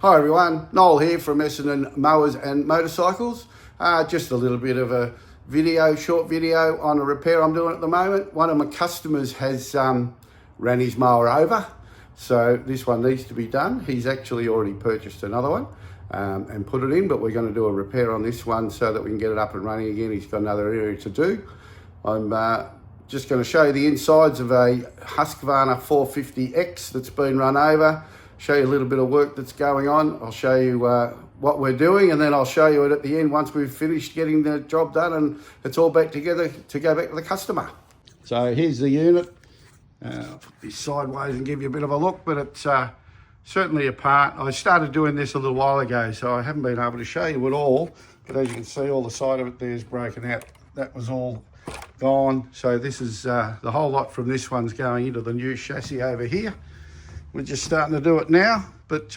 Hi everyone, Noel here from Essendon Mowers and Motorcycles. Just a little bit of a short video on a repair I'm doing at the moment. One of my customers has ran his mower over, so this one needs to be done. He's actually already purchased another one and put it in, but we're going to do a repair on this one so that we can get it up and running again. He's got another area to do. I'm just going to show you the insides of a Husky 450X that's been run over. Show you a little bit of work that's going on. I'll show you what we're doing, and then I'll show you it at the end once we've finished getting the job done and it's all back together to go back to the customer. So here's the unit. I'll put this sideways and give you a bit of a look, but it's certainly a part. I started doing this a little while ago, so I haven't been able to show you it all, but as you can see, all the side of it there is broken out. That was all gone. So this is the whole lot from this one's going into the new chassis over here. We're just starting to do it now, but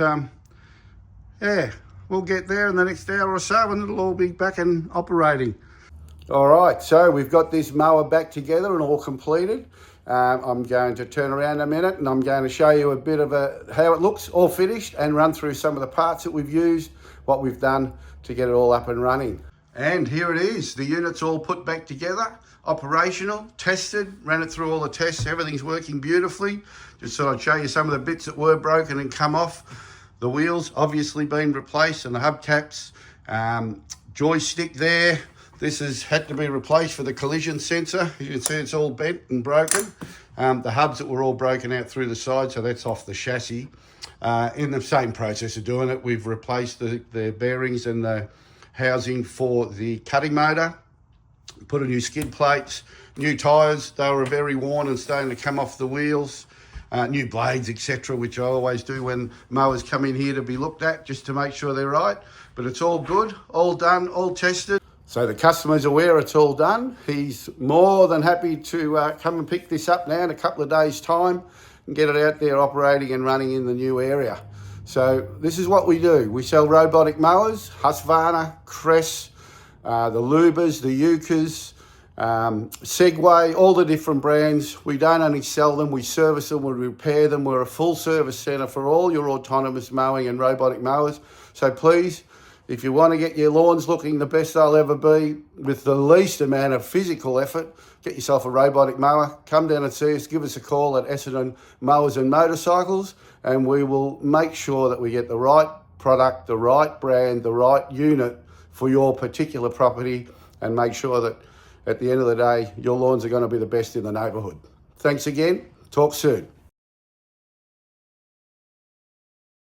yeah, we'll get there in the next hour or so and it'll all be back and operating. All right, so we've got this mower back together and all completed. I'm going to turn around a minute and I'm going to show you a bit of how it looks all finished and run through some of the parts that we've used, what we've done to get it all up and running. And here it is, the unit's all put back together, operational, tested, ran it through all the tests, everything's working beautifully. Just thought I'd show you some of the bits that were broken and come off. The wheels obviously been replaced and the hubcaps, joystick there. This has had to be replaced for the collision sensor. You can see it's all bent and broken. The hubs that were all broken out through the side, so that's off the chassis. In the same process of doing it, we've replaced the bearings and the housing for the cutting motor, put a new skid plates, new tyres. They were very worn and starting to come off the wheels. New blades, etc., which I always do when mowers come in here to be looked at, just to make sure they're right. But it's all good, all done, all tested. So the customer's aware it's all done. He's more than happy to come and pick this up now in a couple of days' time and get it out there operating and running in the new area. So this is what we do. We sell robotic mowers, Husqvarna, Crest, the Lubers, the Yukas, Segway, all the different brands. We don't only sell them, we service them, we repair them. We're a full service centre for all your autonomous mowing and robotic mowers. So please, if you want to get your lawns looking the best they'll ever be with the least amount of physical effort, get yourself a robotic mower, come down and see us, give us a call at Essendon Mowers and Motorcycles, and we will make sure that we get the right product, the right brand, the right unit for your particular property, and make sure that at the end of the day, your lawns are going to be the best in the neighbourhood. Thanks again. Talk soon.